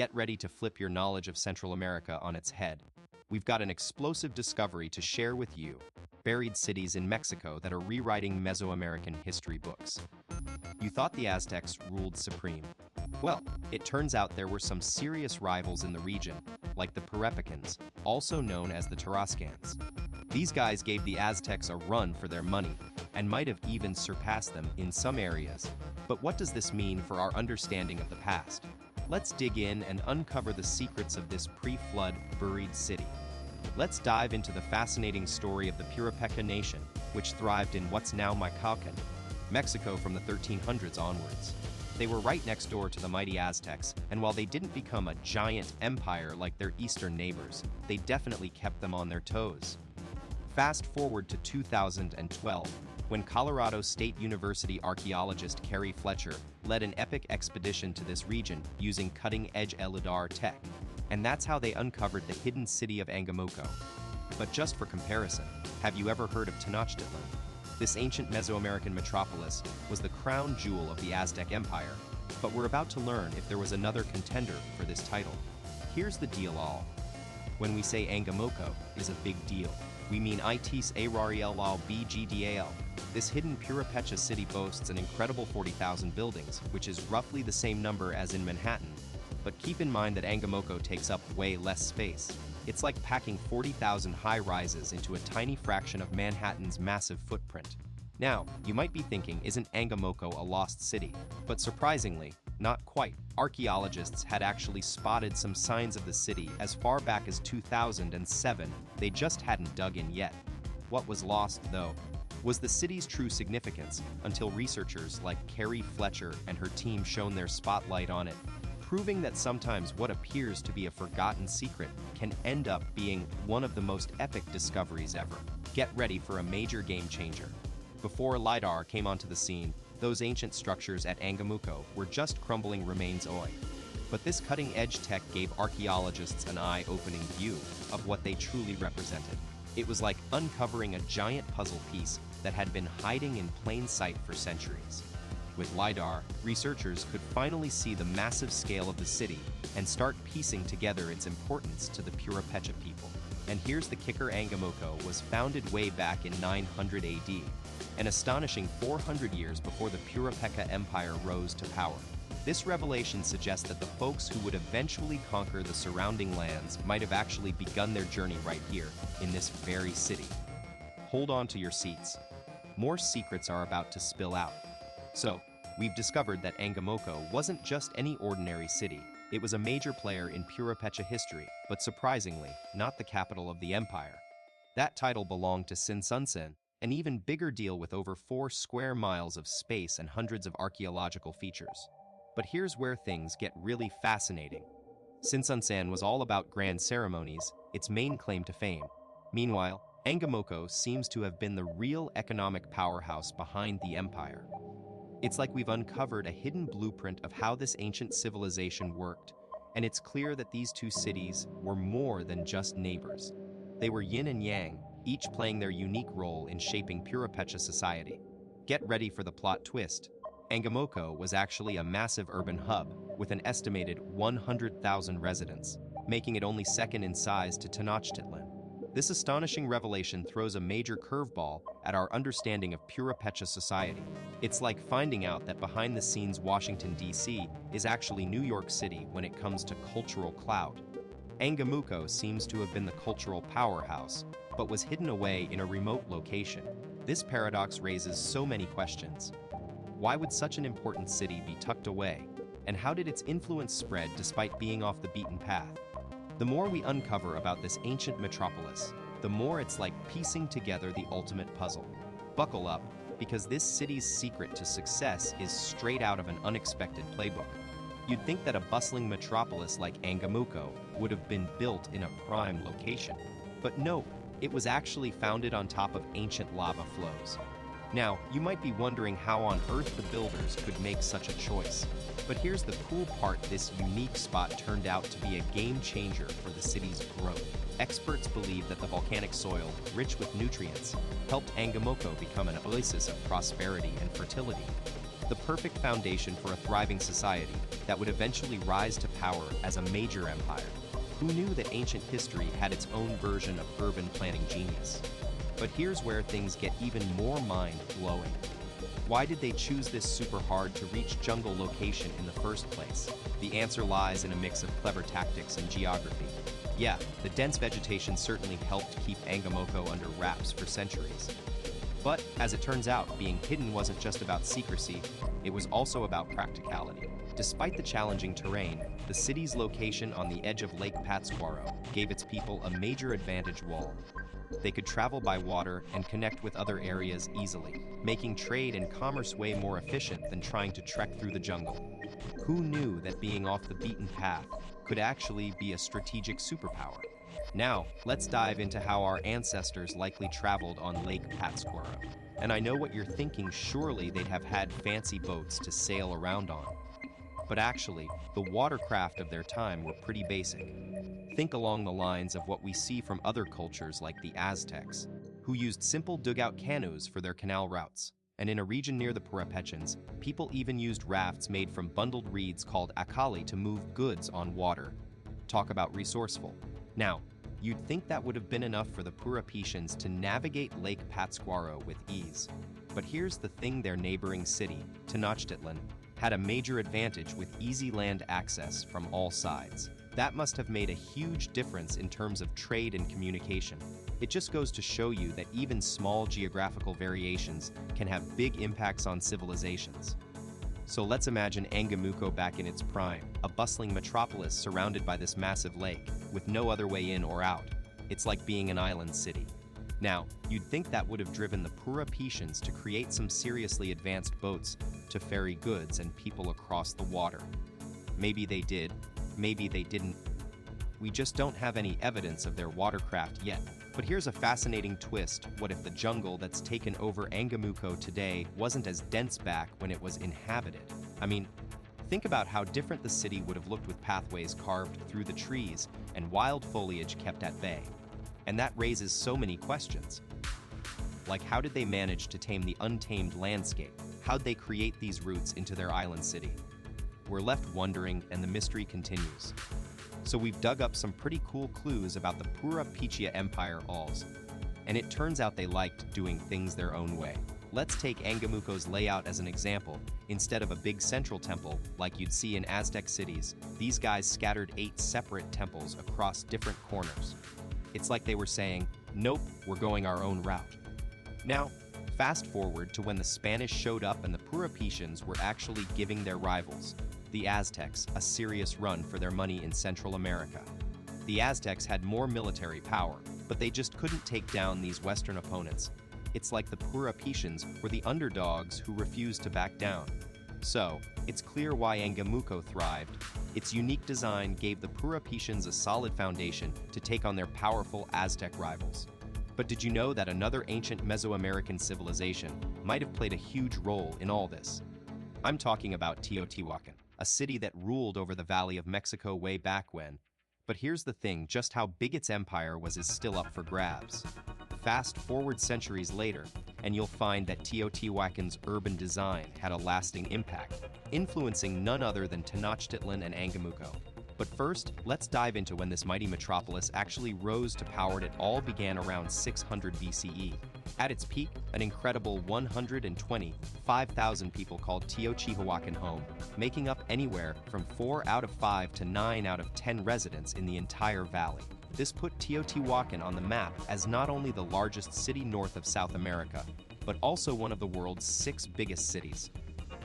Get ready to flip your knowledge of Central America on its head. We've got an explosive discovery to share with you: buried cities in Mexico that are rewriting Mesoamerican history books. You thought the Aztecs ruled supreme. Well, it turns out there were some serious rivals in the region, like the Purépechans, also known as the Tarascans. These guys gave the Aztecs a run for their money, and might have even surpassed them in some areas. But what does this mean for our understanding of the past? Let's dig in and uncover the secrets of this pre-flood buried city. Let's dive into the fascinating story of the Purépecha nation, which thrived in what's now Michoacán, Mexico from the 1300s onwards. They were right next door to the mighty Aztecs, and while they didn't become a giant empire like their eastern neighbors, they definitely kept them on their toes. Fast forward to 2012, when Colorado State University archaeologist Carrie Fletcher led an epic expedition to this region using cutting-edge LiDAR tech. And that's how they uncovered the hidden city of Angamoco. But just for comparison, have you ever heard of Tenochtitlan? This ancient Mesoamerican metropolis was the crown jewel of the Aztec Empire, but we're about to learn if there was another contender for this title. Here's the deal all. When we say Angamoco is a big deal, we mean Itis Arariel BGDAL. This hidden Purépecha city boasts an incredible 40,000 buildings, which is roughly the same number as in Manhattan. But keep in mind that Angamoco takes up way less space. It's like packing 40,000 high-rises into a tiny fraction of Manhattan's massive footprint. Now, you might be thinking, isn't Angamoco a lost city? But surprisingly, not quite. Archaeologists had actually spotted some signs of the city as far back as 2007, they just hadn't dug in yet. What was lost, though, was the city's true significance until researchers like Carrie Fletcher and her team shone their spotlight on it, proving that sometimes what appears to be a forgotten secret can end up being one of the most epic discoveries ever. Get ready for a major game changer. Before LiDAR came onto the scene, those ancient structures at Angamoco were just crumbling remains. But this cutting-edge tech gave archaeologists an eye-opening view of what they truly represented. It was like uncovering a giant puzzle piece that had been hiding in plain sight for centuries. With LiDAR, researchers could finally see the massive scale of the city and start piecing together its importance to the Purépecha people. And here's the kicker: Angamoco was founded way back in 900 AD, an astonishing 400 years before the Purépecha Empire rose to power. This revelation suggests that the folks who would eventually conquer the surrounding lands might have actually begun their journey right here, in this very city. Hold on to your seats. More secrets are about to spill out. So, we've discovered that Angamoco wasn't just any ordinary city. It was a major player in Purépecha history, but surprisingly, not the capital of the empire. That title belonged to Sinsunsen, an even bigger deal with over 4 square miles of space and hundreds of archaeological features. But here's where things get really fascinating. Sinsunsen was all about grand ceremonies, its main claim to fame. Meanwhile, Angamoco seems to have been the real economic powerhouse behind the empire. It's like we've uncovered a hidden blueprint of how this ancient civilization worked, and it's clear that these two cities were more than just neighbors. They were yin and yang, each playing their unique role in shaping Purépecha society. Get ready for the plot twist. Angamoco was actually a massive urban hub with an estimated 100,000 residents, making it only second in size to Tenochtitlan. This astonishing revelation throws a major curveball at our understanding of Purépecha society. It's like finding out that behind the scenes Washington, D.C. is actually New York City when it comes to cultural clout. Angamoco seems to have been the cultural powerhouse, but was hidden away in a remote location. This paradox raises so many questions. Why would such an important city be tucked away? And how did its influence spread despite being off the beaten path? The more we uncover about this ancient metropolis, the more it's like piecing together the ultimate puzzle. Buckle up, because this city's secret to success is straight out of an unexpected playbook. You'd think that a bustling metropolis like Angamoco would have been built in a prime location. But no, it was actually founded on top of ancient lava flows. Now, you might be wondering how on earth the builders could make such a choice. But here's the cool part: this unique spot turned out to be a game changer for the city's growth. Experts believe that the volcanic soil, rich with nutrients, helped Angamoco become an oasis of prosperity and fertility. the perfect foundation for a thriving society that would eventually rise to power as a major empire. Who knew that ancient history had its own version of urban planning genius? But here's where things get even more mind-blowing. Why did they choose this super hard-to-reach jungle location in the first place? The answer lies in a mix of clever tactics and geography. Yeah, the dense vegetation certainly helped keep Angamoko under wraps for centuries. But, as it turns out, being hidden wasn't just about secrecy, it was also about practicality. Despite the challenging terrain, the city's location on the edge of Lake Pátzcuaro gave its people a major advantage wall. They could travel by water and connect with other areas easily, making trade and commerce way more efficient than trying to trek through the jungle. Who knew that being off the beaten path could actually be a strategic superpower? Now, let's dive into how our ancestors likely traveled on Lake Pátzcuaro. And I know what you're thinking, surely they'd have had fancy boats to sail around on. But actually, the watercraft of their time were pretty basic. Think along the lines of what we see from other cultures like the Aztecs, who used simple dugout canoes for their canal routes. And in a region near the Purapechans, people even used rafts made from bundled reeds called akali to move goods on water. Talk about resourceful. Now, you'd think that would have been enough for the Purapechans to navigate Lake Pátzcuaro with ease. But here's the thing: their neighboring city, Tenochtitlan, had a major advantage with easy land access from all sides. That must have made a huge difference in terms of trade and communication. It just goes to show you that even small geographical variations can have big impacts on civilizations. So let's imagine Angamuco back in its prime, a bustling metropolis surrounded by this massive lake, with no other way in or out. It's like being an island city. Now, you'd think that would have driven the Purapechans to create some seriously advanced boats to ferry goods and people across the water. Maybe they did, maybe they didn't. We just don't have any evidence of their watercraft yet. But here's a fascinating twist: what if the jungle that's taken over Angamuco today wasn't as dense back when it was inhabited? I mean, think about how different the city would have looked with pathways carved through the trees and wild foliage kept at bay. And that raises so many questions. Like, how did they manage to tame the untamed landscape? How'd they create these routes into their island city? We're left wondering, and the mystery continues. So we've dug up some pretty cool clues about the Purapechia Empire alls. And it turns out they liked doing things their own way. Let's take Angamuco's layout as an example. Instead of a big central temple, like you'd see in Aztec cities, these guys scattered 8 separate temples across different corners. It's like they were saying, nope, we're going our own route. Now, fast forward to when the Spanish showed up and the Purapechans were actually giving their rivals, the Aztecs, a serious run for their money in Central America. The Aztecs had more military power, but they just couldn't take down these Western opponents. It's like the Purapechans were the underdogs who refused to back down. So, it's clear why Angamuco thrived. Its unique design gave the Purapechans a solid foundation to take on their powerful Aztec rivals. But did you know that another ancient Mesoamerican civilization might have played a huge role in all this? I'm talking about Teotihuacan, a city that ruled over the Valley of Mexico way back when. But here's the thing: just how big its empire was is still up for grabs. Fast forward centuries later, and you'll find that Teotihuacan's urban design had a lasting impact, influencing none other than Tenochtitlan and Angamuco. But first, let's dive into when this mighty metropolis actually rose to power. It all began around 600 BCE. At its peak, an incredible 125,000 people called Teotihuacan home, making up anywhere from 4 out of 5 to 9 out of 10 residents in the entire valley. This put Teotihuacan on the map as not only the largest city north of South America, but also one of the world's 6 biggest cities.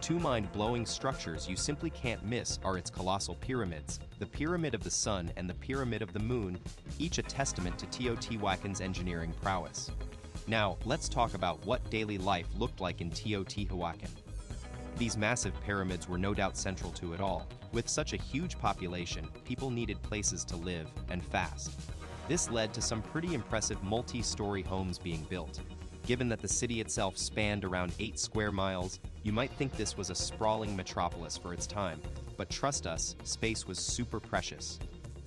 2 mind-blowing structures you simply can't miss are its colossal pyramids, the Pyramid of the Sun and the Pyramid of the Moon, each a testament to Teotihuacan's engineering prowess. Now, let's talk about what daily life looked like in Teotihuacan. These massive pyramids were no doubt central to it all. With such a huge population, people needed places to live, and fast. This led to some pretty impressive multi-story homes being built. Given that the city itself spanned around 8 square miles, you might think this was a sprawling metropolis for its time, but trust us, space was super precious,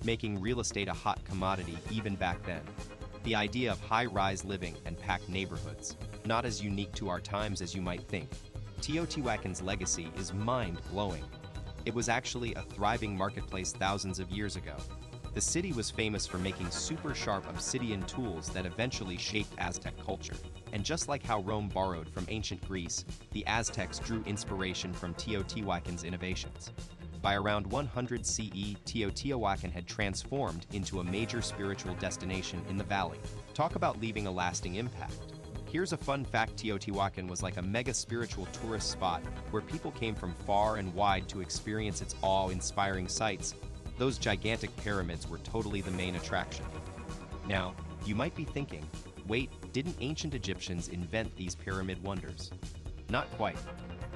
making real estate a hot commodity even back then. The idea of high-rise living and packed neighborhoods, not as unique to our times as you might think. Teotihuacan's legacy is mind-blowing. It was actually a thriving marketplace thousands of years ago. The city was famous for making super-sharp obsidian tools that eventually shaped Aztec culture. And just like how Rome borrowed from ancient Greece, the Aztecs drew inspiration from Teotihuacan's innovations. By around 100 CE, Teotihuacan had transformed into a major spiritual destination in the valley. Talk about leaving a lasting impact. Here's a fun fact: Teotihuacan was like a mega spiritual tourist spot where people came from far and wide to experience its awe-inspiring sights. Those gigantic pyramids were totally the main attraction. Now, you might be thinking, wait, didn't ancient Egyptians invent these pyramid wonders? Not quite.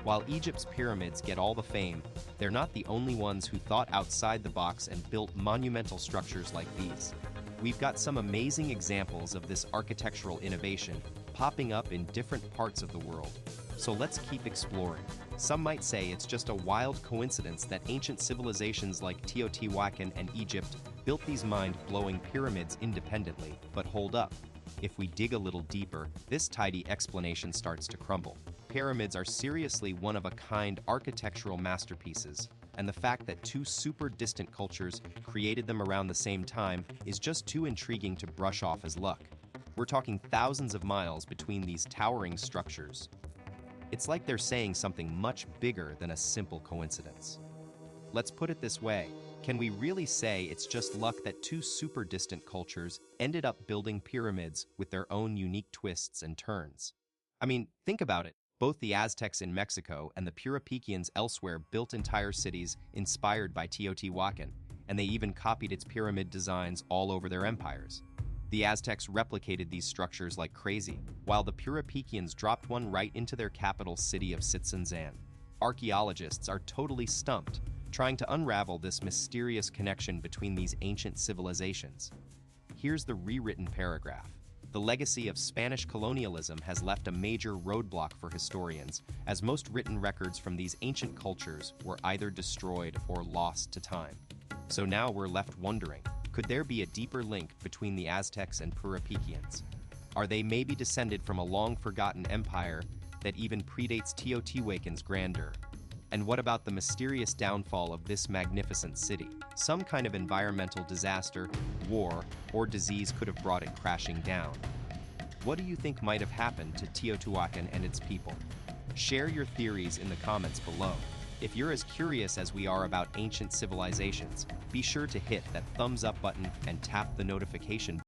While Egypt's pyramids get all the fame, they're not the only ones who thought outside the box and built monumental structures like these. We've got some amazing examples of this architectural innovation popping up in different parts of the world. So let's keep exploring. Some might say it's just a wild coincidence that ancient civilizations like Teotihuacan and Egypt built these mind-blowing pyramids independently. But hold up. If we dig a little deeper, this tidy explanation starts to crumble. Pyramids are seriously one-of-a-kind architectural masterpieces, and the fact that two super distant cultures created them around the same time is just too intriguing to brush off as luck. We're talking thousands of miles between these towering structures. It's like they're saying something much bigger than a simple coincidence. Let's put it this way. Can we really say it's just luck that two super distant cultures ended up building pyramids with their own unique twists and turns? I mean, think about it. Both the Aztecs in Mexico and the Puripicians elsewhere built entire cities inspired by Teotihuacan, and they even copied its pyramid designs all over their empires. The Aztecs replicated these structures like crazy, while the Puripicians dropped one right into their capital city of Chichen. Archaeologists are totally stumped, trying to unravel this mysterious connection between these ancient civilizations. Here's the rewritten paragraph. The legacy of Spanish colonialism has left a major roadblock for historians, as most written records from these ancient cultures were either destroyed or lost to time. So now we're left wondering, could there be a deeper link between the Aztecs and Puripicians? Are they maybe descended from a long-forgotten empire that even predates Teotihuacan's grandeur? And what about the mysterious downfall of this magnificent city? Some kind of environmental disaster, war, or disease could have brought it crashing down. What do you think might have happened to Teotihuacan and its people? Share your theories in the comments below. If you're as curious as we are about ancient civilizations, be sure to hit that thumbs up button and tap the notification bell.